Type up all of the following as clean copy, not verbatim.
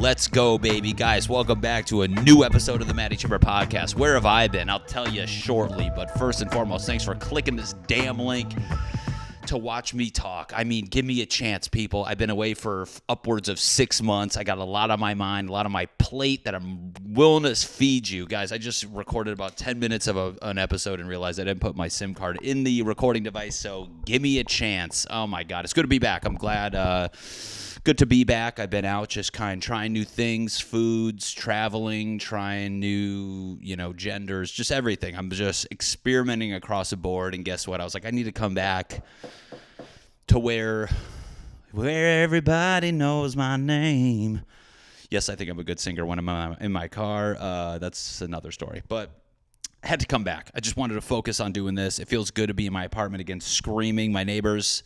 Let's go, baby. Guys, welcome back to a new episode of the Matty Chymbor podcast. Where have I been? I'll tell you shortly, but first and foremost, thanks for clicking this damn link to watch me talk. I mean, give me a chance, people. I've been away for upwards of 6 months. I got a lot on my mind, a lot on my plate that I'm willing to feed you. Guys, I just recorded about 10 minutes of an episode and realized I didn't put my SIM card in the recording device, so give me a chance. Oh, my God. It's good to be back. I'm glad. Good to be back. I've been out just kind of trying new things, foods, traveling, trying new, genders, just everything. I'm just experimenting across the board, and guess what? I was like, I need to come back to where everybody knows my name. Yes, I think I'm a good singer when I'm in my car. That's another story, but I had to come back. I just wanted to focus on doing this. It feels good to be in my apartment again, screaming. My neighbors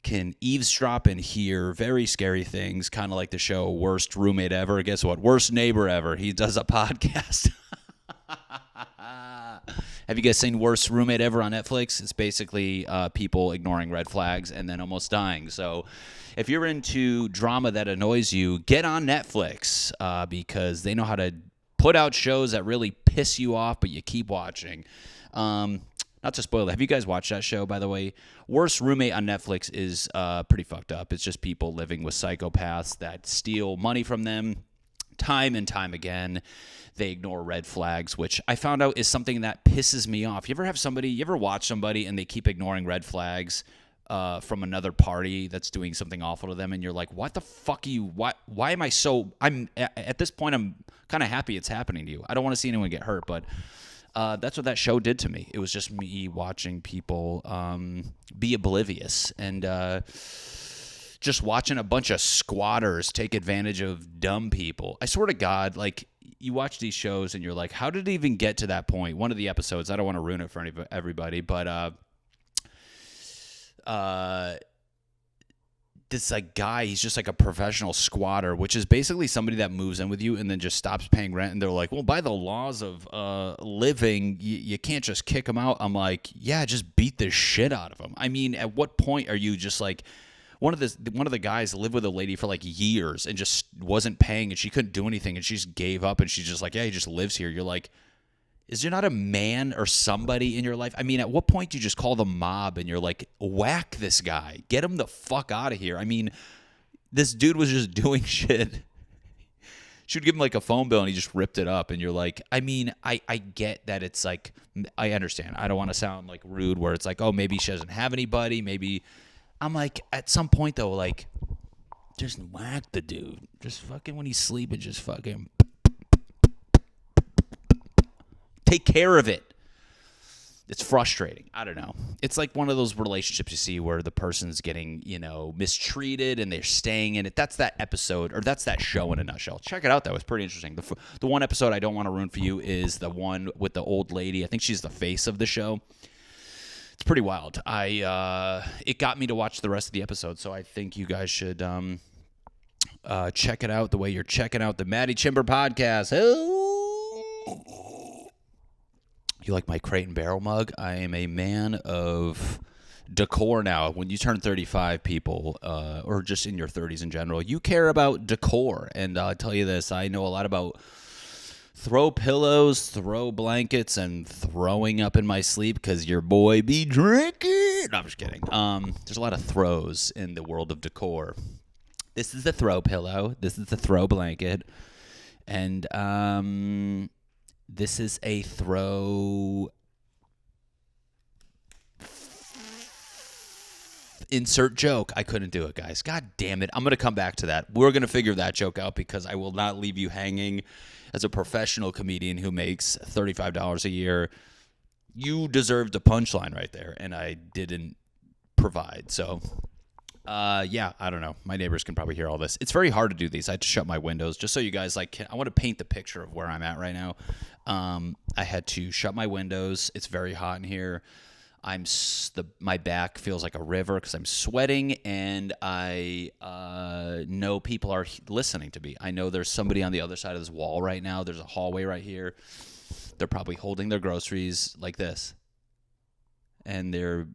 can eavesdrop and hear very scary things, kind of like the show Worst Roommate Ever. Guess what? Worst Neighbor Ever. He does a podcast. Have you guys seen Worst Roommate Ever on Netflix? It's basically people ignoring red flags and then almost dying. So if you're into drama that annoys you, get on Netflix because they know how to put out shows that really piss you off, but you keep watching. Not to spoil it. Have you guys watched that show, by the way? Worst Roommate on Netflix is pretty fucked up. It's just people living with psychopaths that steal money from them time and time again. They ignore red flags, which I found out is something that pisses me off. You ever watch somebody and they keep ignoring red flags from another party that's doing something awful to them, and you're like, what the fuck are you, why am I so, at this point, I'm kind of happy it's happening to you. I don't want to see anyone get hurt, but that's what that show did to me. It was just me watching people be oblivious and just watching a bunch of squatters take advantage of dumb people. I swear to God, like, you watch these shows and you're like, how did it even get to that point? One of the episodes, I don't want to ruin it for everybody, but this guy, he's just like a professional squatter, which is basically somebody that moves in with you and then just stops paying rent. And they're like, well, by the laws of living, you can't just kick him out. I'm like, yeah, just beat the shit out of him. I mean, at what point are you just like, one of the guys lived with a lady for like years and just wasn't paying, and she couldn't do anything, and she just gave up, and she's just like, yeah, he just lives here. You're like, is there not a man or somebody in your life? I mean, at what point do you just call the mob and you're like, whack this guy, get him the fuck out of here? I mean, this dude was just doing shit. She would give him like a phone bill and he just ripped it up, and you're like, I mean, I get that it's like, I understand. I don't want to sound like rude where it's like, oh, maybe she doesn't have anybody. Maybe I'm like, at some point though, like, just whack the dude. Just fucking when he's sleeping, just fucking take care of it. It's frustrating. I don't know. It's like one of those relationships you see where the person's getting, mistreated and they're staying in it. That's that episode, or that's that show in a nutshell. Check it out, though. It's pretty interesting. The one episode I don't want to ruin for you is the one with the old lady. I think she's the face of the show. It's pretty wild. It got me to watch the rest of the episode, so I think you guys should check it out the way you're checking out the Matty Chymbor podcast. You like my Crate and Barrel mug? I am a man of decor now. When you turn 35, people, or just in your 30s in general, you care about decor. And I'll tell you this, I know a lot about throw pillows, throw blankets, and throwing up in my sleep because your boy be drinking. No, I'm just kidding. There's a lot of throws in the world of decor. This is the throw pillow. This is the throw blanket. And this is a throw insert joke. I couldn't do it, guys. God damn it. I'm going to come back to that. We're going to figure that joke out because I will not leave you hanging. As a professional comedian who makes $35 a year, you deserved a punchline right there, and I didn't provide. So, yeah, I don't know. My neighbors can probably hear all this. It's very hard to do these. I had to shut my windows just so you guys, I want to paint the picture of where I'm at right now. I had to shut my windows. It's very hot in here. My back feels like a river because I'm sweating, and I know people are listening to me. I know there's somebody on the other side of this wall right now. There's a hallway right here. They're probably holding their groceries like this. and they're,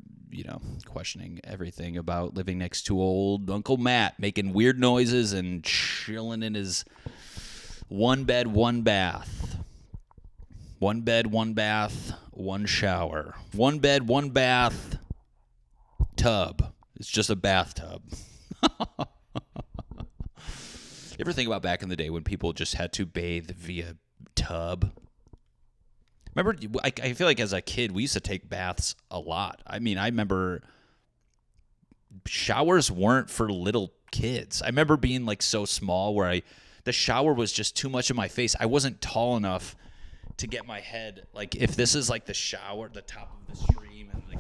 questioning everything about living next to old Uncle Matt, making weird noises and chilling in his one bed, one bath. One bed, one bath, one shower. One bed, one bath, tub. It's just a bathtub. You ever think about back in the day when people just had to bathe via tub? Remember, I feel like as a kid, we used to take baths a lot. I mean, I remember showers weren't for little kids. I remember being like so small where the shower was just too much in my face. I wasn't tall enough to get my head, like if this is like the shower, the top of the stream, and like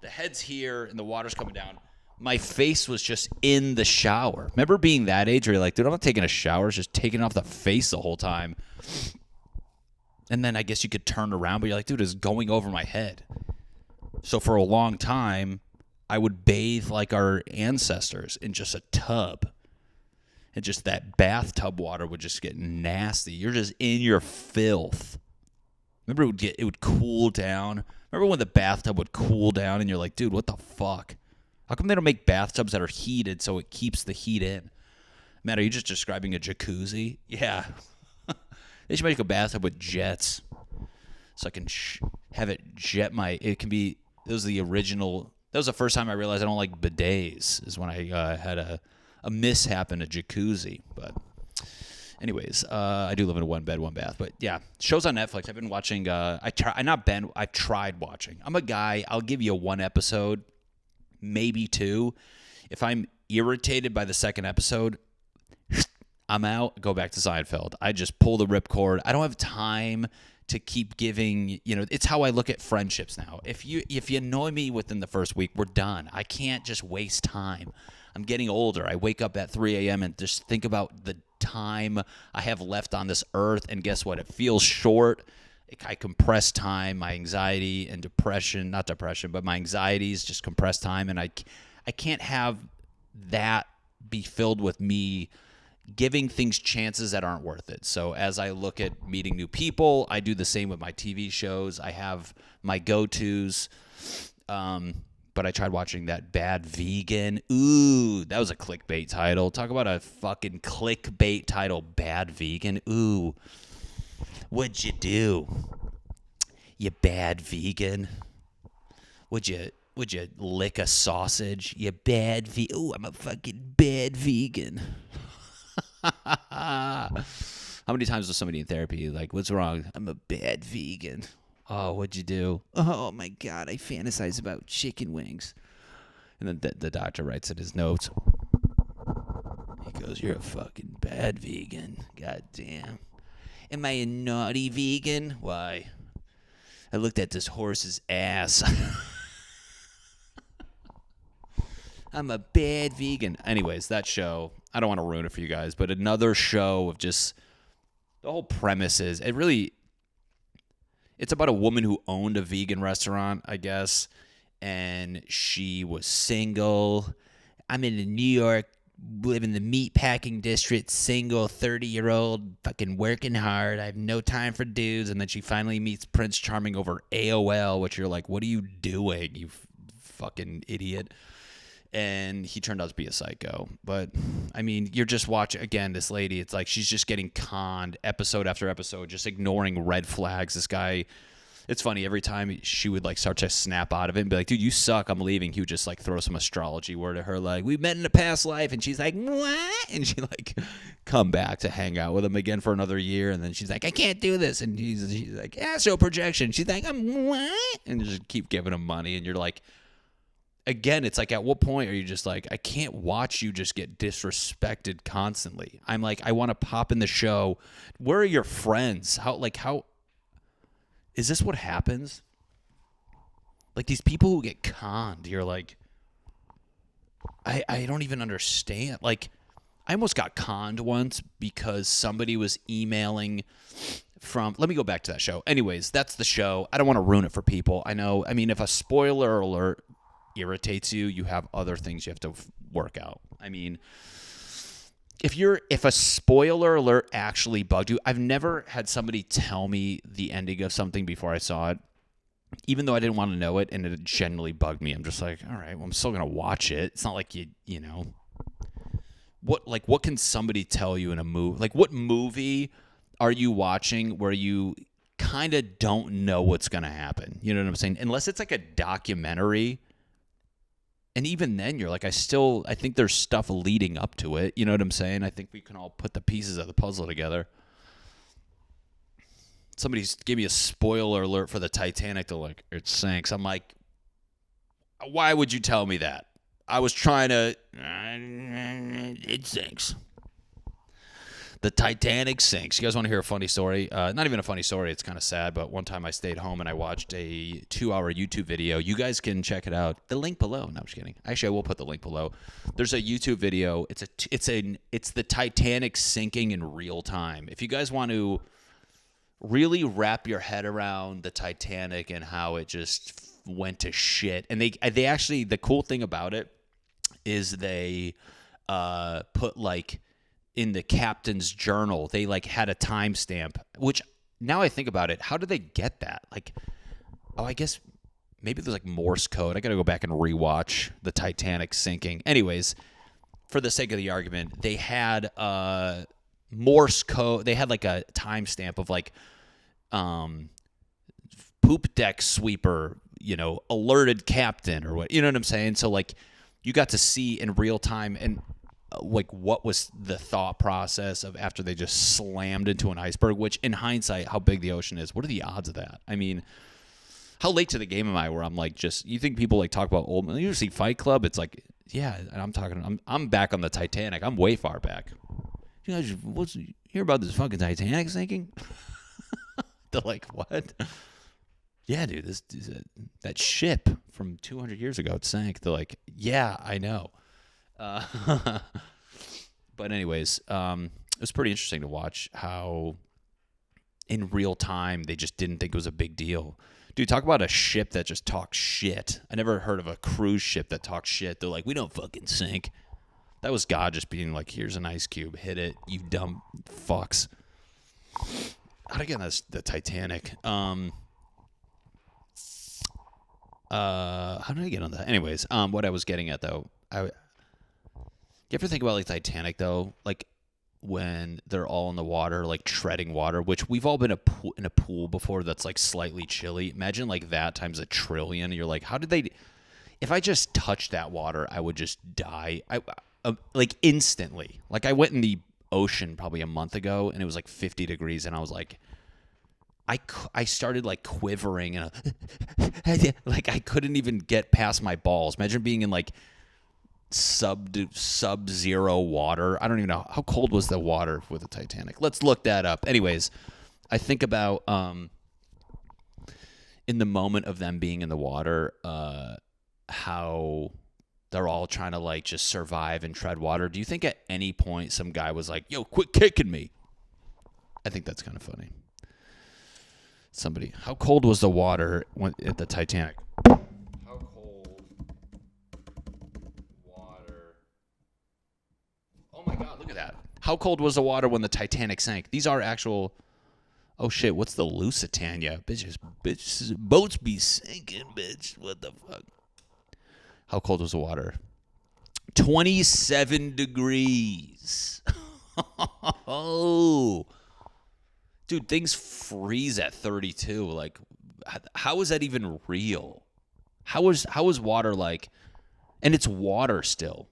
the head's here and the water's coming down, my face was just in the shower. Remember being that age where you're like, dude, I'm not taking a shower, it's just taking off the face the whole time. And then I guess you could turn around, but you're like, dude, it's going over my head. So for a long time, I would bathe like our ancestors in just a tub. And just that bathtub water would just get nasty. You're just in your filth. Remember it would cool down? Remember when the bathtub would cool down and you're like, dude, what the fuck? How come they don't make bathtubs that are heated so it keeps the heat in? Matt, are you just describing a jacuzzi? Yeah. They should make a bathtub with jets so I can have it jet it can be, that was the first time I realized I don't like bidets, is when I had a mishap in a jacuzzi. But anyways, I do live in a one bed, one bath. But yeah, shows on Netflix. I've been watching, I've tried watching. I'm a guy, I'll give you one episode, maybe two. If I'm irritated by the second episode, I'm out, go back to Seinfeld. I just pull the ripcord. I don't have time to keep giving, it's how I look at friendships now. If you annoy me within the first week, we're done. I can't just waste time. I'm getting older. I wake up at 3 a.m. and just think about the time I have left on this earth, and guess what? It feels short. I compress time, my anxiety and depression, not depression, but my anxiety is just compressed time, and I can't have that be filled with me giving things chances that aren't worth it. So as I look at meeting new people, I do the same with my TV shows. I have my go-tos, but I tried watching that Bad Vegan. Ooh, that was a clickbait title. Talk about a fucking clickbait title, Bad Vegan. Ooh, what'd you do, you bad vegan? Would you lick a sausage, you bad vegan? Ooh, I'm a fucking bad vegan. How many times was somebody in therapy like, what's wrong? I'm a bad vegan. Oh, what'd you do? Oh my God, I fantasize about chicken wings. And then the doctor writes in his notes, he goes, you're a fucking bad vegan. God damn. Am I a naughty vegan? Why? I looked at this horse's ass. I'm a bad vegan. Anyways, that show, I don't want to ruin it for you guys, but another show of just, the whole premise is, it's about a woman who owned a vegan restaurant, I guess, and she was single. I'm in New York, live in the meatpacking district, single, 30-year-old, fucking working hard. I have no time for dudes. And then she finally meets Prince Charming over AOL, which you're like, what are you doing, you fucking idiot? And he turned out to be a psycho. But, I mean, you're just watching, again, this lady, it's like she's just getting conned episode after episode, just ignoring red flags. This guy, it's funny, every time she would, like, start to snap out of it and be like, dude, you suck, I'm leaving, he would just, like, throw some astrology word at her, like, we met in a past life, and she's like, what? And she, like, come back to hang out with him again for another year, and then she's like, I can't do this, and she's like, astral projection. She's like, I'm what? And just keep giving him money, and you're like, again, it's like, at what point are you just like, I can't watch you just get disrespected constantly. I'm like, I want to pop in the show. Where are your friends? How is this what happens? Like, these people who get conned, you're like, I don't even understand. Like, I almost got conned once because somebody was emailing from, let me go back to that show. Anyways, that's the show. I don't want to ruin it for people. I know, I mean, if a spoiler alert irritates you, you have other things you have to work out. I mean, if a spoiler alert actually bugged you, I've never had somebody tell me the ending of something before I saw it. even though I didn't want to know it and it genuinely bugged me, I'm just like, all right, well, I'm still going to watch it. It's not like you know, what can somebody tell you in a movie? Like, what movie are you watching where you kind of don't know what's going to happen? You know what I'm saying? Unless it's like a documentary. And even then, you're like, I think there's stuff leading up to it. You know what I'm saying? I think we can all put the pieces of the puzzle together. Somebody gave me a spoiler alert for the Titanic. They're like, it sinks. I'm like, why would you tell me that? I was trying to... It sinks. The Titanic sinks. You guys want to hear a funny story? Not even a funny story. It's kind of sad, but one time I stayed home and I watched a 2-hour YouTube video. You guys can check it out. The link below. No, I'm just kidding. Actually, I will put the link below. There's a YouTube video. It's the Titanic sinking in real time. If you guys want to really wrap your head around the Titanic and how it just went to shit, and they actually, the cool thing about it is they put like, in the captain's journal, they like had a timestamp, which now I think about it, how did they get that? Like, oh, I guess maybe there's like Morse code. I got to go back and rewatch the Titanic sinking. Anyways, for the sake of the argument, they had Morse code. They had like a timestamp of like poop deck sweeper, you know, alerted captain or what, you know what I'm saying? So like you got to see in real time and like what was the thought process of after they just slammed into an iceberg, which in hindsight, how big the ocean is, what are the odds of that? I mean, how late to the game am I where I'm like, just, you think people like talk about old, you see Fight Club, it's like, yeah, and I'm back on the Titanic. I'm way far back. You guys, hear about this fucking Titanic sinking? They're like, what? Yeah, dude, that ship from 200 years ago, it sank. They're like, yeah, I know. But anyways, it was pretty interesting to watch how in real time they just didn't think it was a big deal. Dude, talk about a ship that just talks shit. I never heard of a cruise ship that talks shit. They're like, we don't fucking sink. That was God just being like, here's an ice cube, hit it, you dumb fucks. How to get on the Titanic? How did I get on that? Anyways, what I was getting at though, you ever think about like Titanic though, like when they're all in the water, like treading water, which we've all been in a pool before that's like slightly chilly. Imagine like that times 1,000,000,000,000. You're like, how did they? If I just touched that water, I would just die. Like instantly. Like I went in the ocean probably a month ago and it was like 50 degrees and I was like, I started like quivering and like I couldn't even get past my balls. Imagine being in like sub-zero water. I don't even know. How cold was the water with the Titanic? Let's look that up. Anyways, I think about in the moment of them being in the water, how they're all trying to like just survive and tread water. Do you think at any point some guy was like, yo, quit kicking me? I think that's kind of funny. Somebody, how cold was the water at the Titanic? How cold water? Oh my God, look at that. How cold was the water when the Titanic sank? These are actual, oh shit, what's the Lusitania? Bitches, boats be sinking, bitch. What the fuck? How cold was the water? 27 degrees. Oh. Dude, things freeze at 32. Like, how is that even real? How is water like? And it's water still.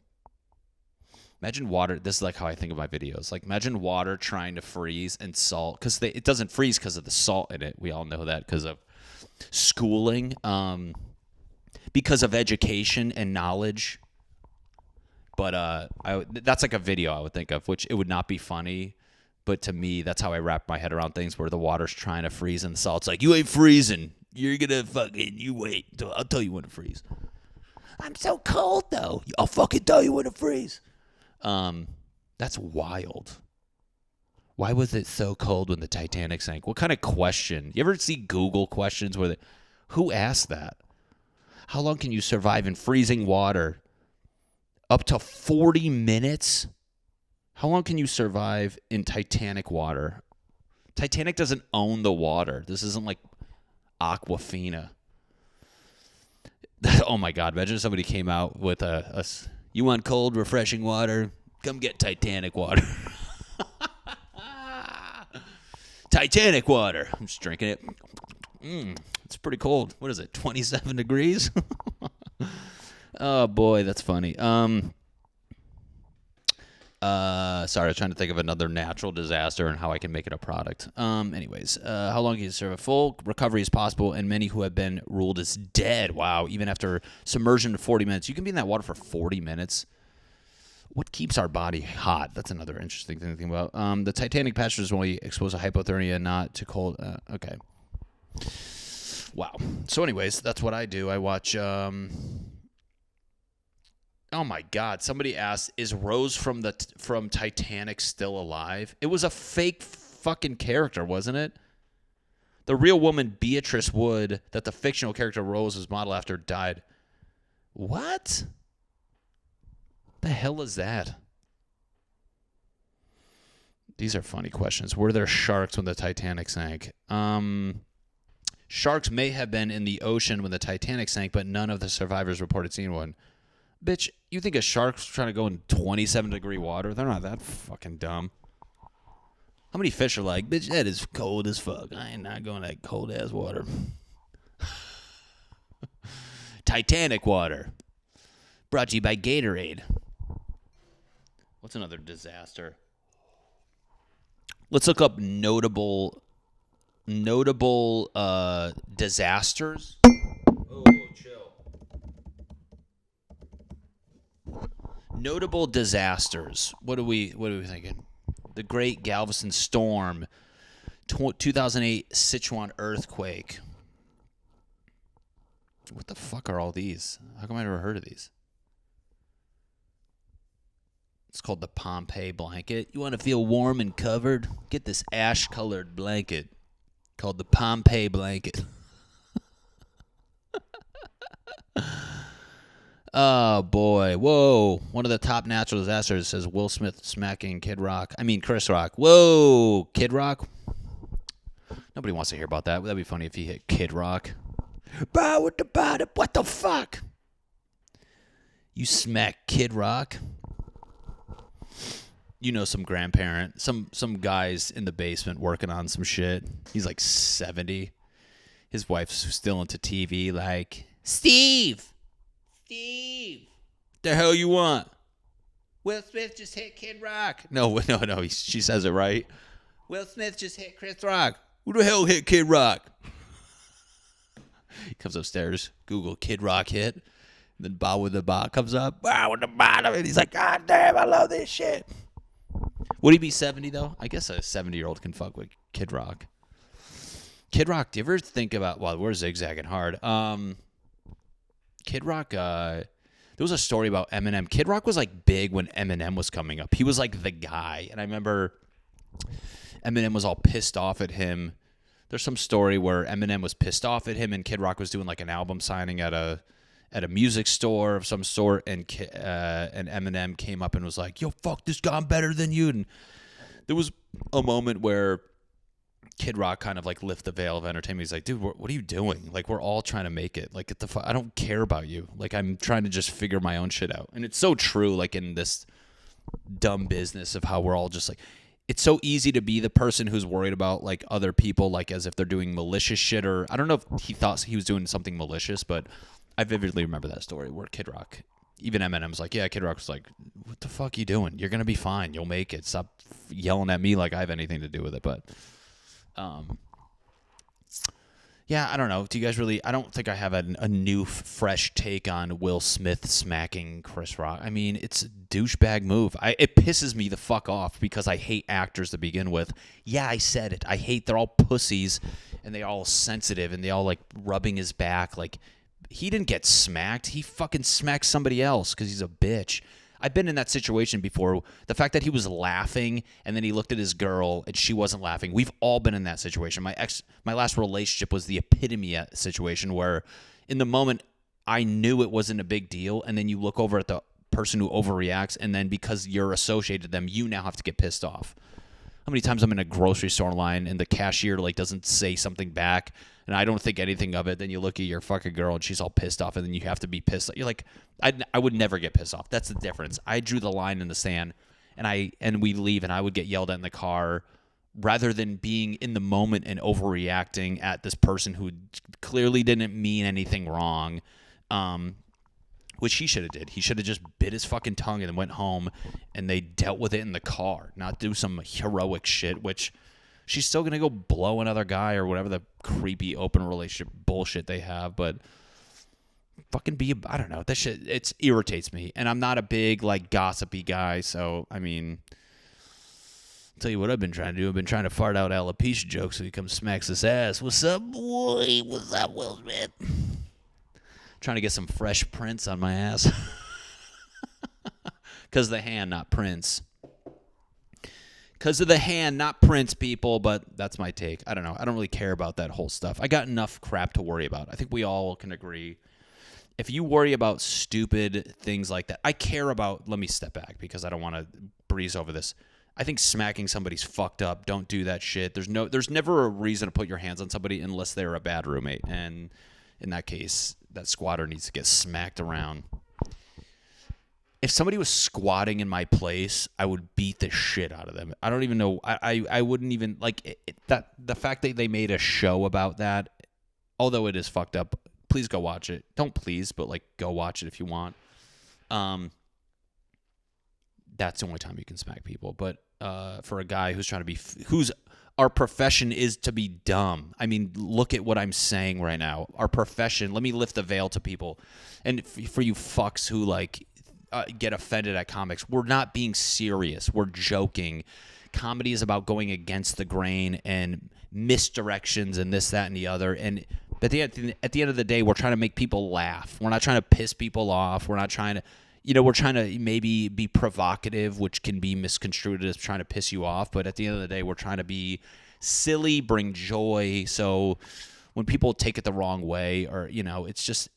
Imagine water. This is like how I think of my videos. Like, imagine water trying to freeze and salt. Because it doesn't freeze because of the salt in it. We all know that because of schooling. Because of education and knowledge. But that's like a video I would think of, which it would not be funny. But to me, that's how I wrap my head around things where the water's trying to freeze and the salt's like, you ain't freezing. You're going to fucking, you wait. I'll tell you when to freeze. I'm so cold, though. I'll fucking tell you when to freeze. That's wild. Why was it so cold when the Titanic sank? What kind of question? You ever see Google questions where who asked that? How long can you survive in freezing water? Up to 40 minutes? How long can you survive in Titanic water? Titanic doesn't own the water. This isn't like Aquafina. Oh my God! Imagine if somebody came out with you want cold, refreshing water? Come get Titanic water. Titanic water. I'm just drinking it. It's pretty cold. What is it? 27 degrees? Oh boy, that's funny. Sorry, I was trying to think of another natural disaster and how I can make it a product. Anyways, how long can you serve? A full recovery is possible, and many who have been ruled as dead. Wow, even after submersion to 40 minutes. You can be in that water for 40 minutes. What keeps our body hot? That's another interesting thing to think about. The Titanic passengers were only exposed to hypothermia, not to cold. Okay. Wow. So anyways, that's what I do. I watch... Oh my God! Somebody asked, "Is Rose from Titanic still alive?" It was a fake fucking character, wasn't it? The real woman, Beatrice Wood, that the fictional character Rose was modeled after, died. What? The hell is that? These are funny questions. Were there sharks when the Titanic sank? Sharks may have been in the ocean when the Titanic sank, but none of the survivors reported seeing one. Bitch, you think a shark's trying to go in 27-degree water? They're not that fucking dumb. How many fish are like, bitch, that is cold as fuck. I ain't not going that cold-ass water. Titanic water. Brought to you by Gatorade. What's another disaster? Let's look up notable disasters. Oh, chill. Notable disasters. What are we thinking? The Great Galveston Storm, 2008 Sichuan earthquake. What the fuck are all these? How come I never heard of these? It's called the Pompeii blanket. You want to feel warm and covered? Get this ash-colored blanket called the Pompeii blanket. Oh, boy. Whoa. One of the top natural disasters says Will Smith smacking Chris Rock. Whoa. Kid Rock? Nobody wants to hear about that. That'd be funny if he hit Kid Rock. What the fuck? You smack Kid Rock? You know, some grandparent, some guys in the basement working on some shit. He's like 70. His wife's still into TV like, Steve, the hell you want? Will Smith just hit Kid Rock. No, she says it right. Will Smith just hit Chris Rock. Who the hell hit Kid Rock? He comes upstairs, Google Kid Rock hit. And then Bob with the bot comes up. Bob with the bottom. And he's like, God damn, I love this shit. Would he be 70, though? I guess a 70-year-old can fuck with Kid Rock. Kid Rock, do you ever think about... Well, we're zigzagging hard. Kid Rock, there was a story about Eminem. Kid Rock was, like, big when Eminem was coming up. He was, like, the guy. And I remember Eminem was all pissed off at him. There's some story where Eminem was pissed off at him and Kid Rock was doing, like, an album signing at a music store of some sort, and Eminem came up and was like, yo, fuck this guy, I'm better than you. And there was a moment where Kid Rock kind of like lift the veil of entertainment. He's like, dude, what are you doing? Like, we're all trying to make it. Like, get the fuck, I don't care about you. Like, I'm trying to just figure my own shit out. And it's so true, like, in this dumb business of how we're all just like, it's so easy to be the person who's worried about, like, other people, like, as if they're doing malicious shit, or I don't know if he thought he was doing something malicious, but I vividly remember that story where Kid Rock, even Eminem's like, yeah, Kid Rock was like, what the fuck are you doing? You're going to be fine. You'll make it. Stop yelling at me like I have anything to do with it. But, yeah, I don't know. Do you guys really, I don't think I have a new, fresh take on Will Smith smacking Chris Rock. I mean, it's a douchebag move. It pisses me the fuck off because I hate actors to begin with. Yeah, I said it. I hate, they're all pussies and they all sensitive and they all like rubbing his back like, he didn't get smacked. He fucking smacked somebody else because he's a bitch. I've been in that situation before. The fact that he was laughing and then he looked at his girl and she wasn't laughing. We've all been in that situation. My last relationship was the epitome of situation where in the moment I knew it wasn't a big deal, and then you look over at the person who overreacts, and then because you're associated with them, you now have to get pissed off. how many times I'm in a grocery store line and the cashier like doesn't say something back and I don't think anything of it. Then you look at your fucking girl and she's all pissed off and then you have to be pissed. You're like, I would never get pissed off. That's the difference. I drew the line in the sand and we leave and I would get yelled at in the car rather than being in the moment and overreacting at this person who clearly didn't mean anything wrong. Which he should have did. He should have just bit his fucking tongue and then went home and they dealt with it in the car, not do some heroic shit, which she's still going to go blow another guy or whatever the creepy open relationship bullshit they have. But fucking I don't know. That shit, it irritates me. And I'm not a big, like, gossipy guy. So, I mean, I'll tell you what I've been trying to do. I've been trying to fart out alopecia jokes so he comes smacks his ass. What's up, boy? What's up, Will Smith? Trying to get some Fresh Prince on my ass. Because of the hand, not Prince. Because of the hand, not Prince, people. But that's my take. I don't know. I don't really care about that whole stuff. I got enough crap to worry about. I think we all can agree. If you worry about stupid things like that, I care about, let me step back because I don't want to breeze over this. I think smacking somebody's fucked up. Don't do that shit. There's never a reason to put your hands on somebody unless they're a bad roommate. And in that case, that squatter needs to get smacked around. If somebody was squatting in my place, I would beat the shit out of them. I don't even know. I wouldn't even like that. The fact that they made a show about that, although it is fucked up. Please go watch it. Don't please, but like go watch it if you want. That's the only time you can smack people. But for a guy who's trying to be, our profession is to be dumb. I mean, look at what I'm saying right now. Our profession, let me lift the veil to people. And for you fucks who like get offended at comics, we're not being serious. We're joking. Comedy is about going against the grain and misdirections and this, that, and the other. And at the end of the day, we're trying to make people laugh. We're not trying to piss people off. We're not trying to, we're trying to maybe be provocative, which can be misconstrued as trying to piss you off. But at the end of the day, we're trying to be silly, bring joy. So when people take it the wrong way or, it's just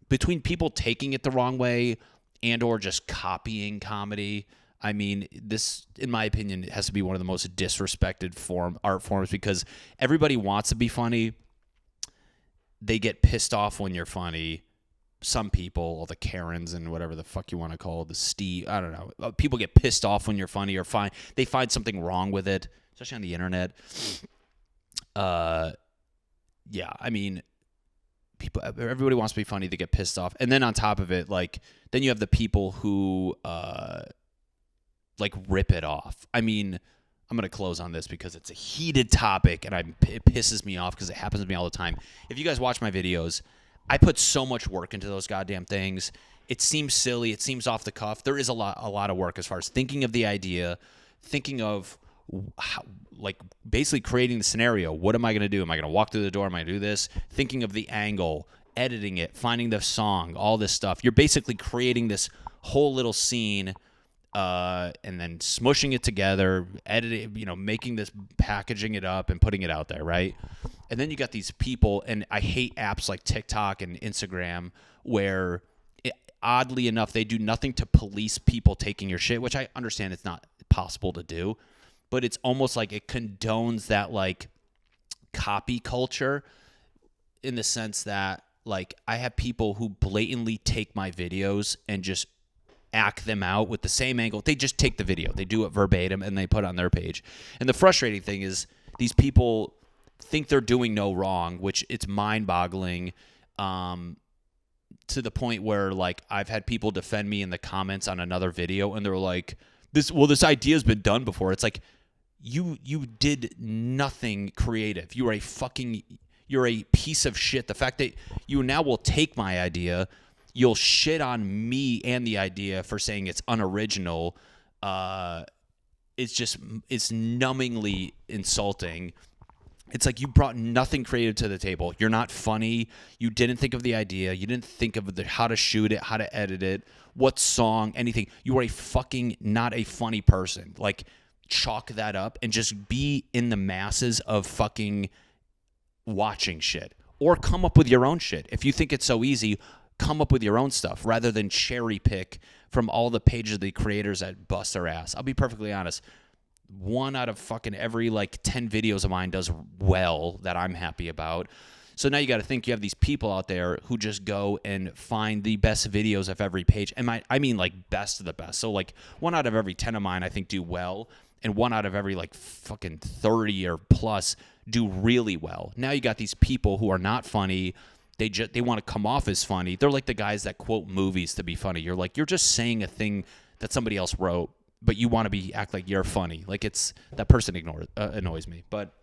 between people taking it the wrong way and or just copying comedy, I mean, this, in my opinion, has to be one of the most disrespected art forms because everybody wants to be funny. They get pissed off when you're funny. Some people, all the Karens and whatever the fuck you want to call it, the Steve, I don't know. People get pissed off when you're funny or they find something wrong with it, especially on the internet. Yeah, I mean, everybody wants to be funny. They get pissed off. And then on top of it, like, then you have the people who, like, rip it off. I mean, I'm going to close on this because it's a heated topic and it pisses me off because it happens to me all the time. If you guys watch my videos, I put so much work into those goddamn things. It seems silly. It seems off the cuff. There is a lot of work as far as thinking of the idea, thinking of how, like basically creating the scenario. What am I going to do? Am I going to walk through the door? Am I going to do this? Thinking of the angle, editing it, finding the song, all this stuff. You're basically creating this whole little scene and then smushing it together, editing, making this, packaging it up and putting it out there, right? And then you got these people, and I hate apps like TikTok and Instagram where, oddly enough, they do nothing to police people taking your shit, which I understand it's not possible to do, but it's almost like it condones that, like, copy culture in the sense that, like, I have people who blatantly take my videos and just act them out with the same angle. They just take the video. They do it verbatim, and they put it on their page. And the frustrating thing is these people think they're doing no wrong, which it's mind-boggling to the point where, like, I've had people defend me in the comments on another video, and they're like, this idea's been done before. It's like, you did nothing creative. You're a piece of shit. The fact that you now will take my idea, you'll shit on me and the idea for saying it's unoriginal. It's numbingly insulting. It's like you brought nothing creative to the table. You're not funny. You didn't think of the idea. You didn't think of how to shoot it, how to edit it, what song, anything. You are not a funny person. Like, chalk that up and just be in the masses of fucking watching shit. Or come up with your own shit. If you think it's so easy, come up with your own stuff rather than cherry pick from all the pages of the creators that bust their ass. I'll be perfectly honest. 1 out of fucking every like 10 videos of mine does well that I'm happy about. So now you got to think you have these people out there who just go and find the best videos of every page. And I mean like best of the best. So like 1 out of every 10 of mine I think do well, and 1 out of every like fucking 30 or plus do really well. Now you got these people who are not funny. They want to come off as funny. They're like the guys that quote movies to be funny. You're just saying a thing that somebody else wrote, but you want to act like you're funny. Like it's that person annoys me. But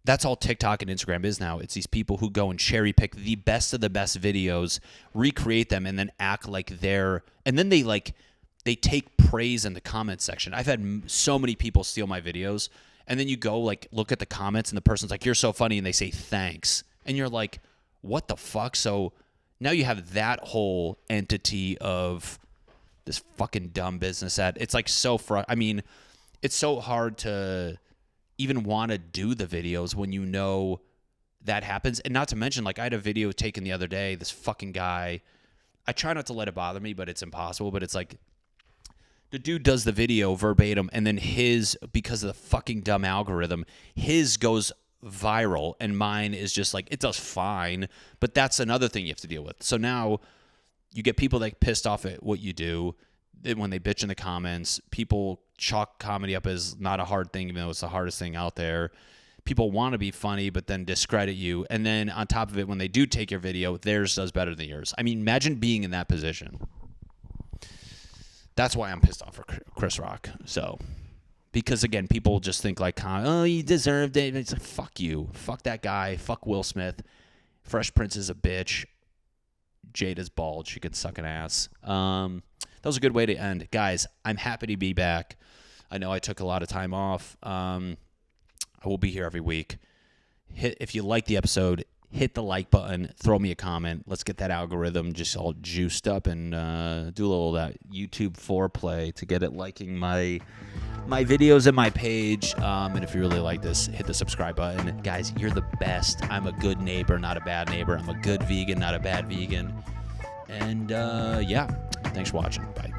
that's all TikTok and Instagram is now. It's these people who go and cherry pick the best of the best videos, recreate them, and then act like and then they take praise in the comment section. I've had so many people steal my videos, and then you go like look at the comments, and the person's like, "You're so funny," and they say thanks, and you're like, what the fuck? So now you have that whole entity of this fucking dumb business that it's like I mean, it's so hard to even want to do the videos when you know that happens. And not to mention, like I had a video taken the other day, this fucking guy, I try not to let it bother me, but it's impossible. But it's like the dude does the video verbatim, and then because of the fucking dumb algorithm, his goes viral and mine is just like, it does fine, but that's another thing you have to deal with. So now you get people that get pissed off at what you do when they bitch in the comments. People chalk comedy up as not a hard thing, even though it's the hardest thing out there. People want to be funny but then discredit you, and then on top of it, when they do take your video, theirs does better than yours. I mean, imagine being in that position. That's why I'm pissed off for Chris Rock. So because, again, people just think like, oh, you deserved it. It's like, fuck you. Fuck that guy. Fuck Will Smith. Fresh Prince is a bitch. Jada's bald. She could suck an ass. That was a good way to end. Guys, I'm happy to be back. I know I took a lot of time off. I will be here every week. If you like the episode, hit the like button. Throw me a comment. Let's get that algorithm just all juiced up and do a little of that YouTube foreplay to get it liking my videos and my page. And if you really like this, hit the subscribe button. Guys, you're the best. I'm a good neighbor, not a bad neighbor. I'm a good vegan, not a bad vegan. And yeah, thanks for watching. Bye.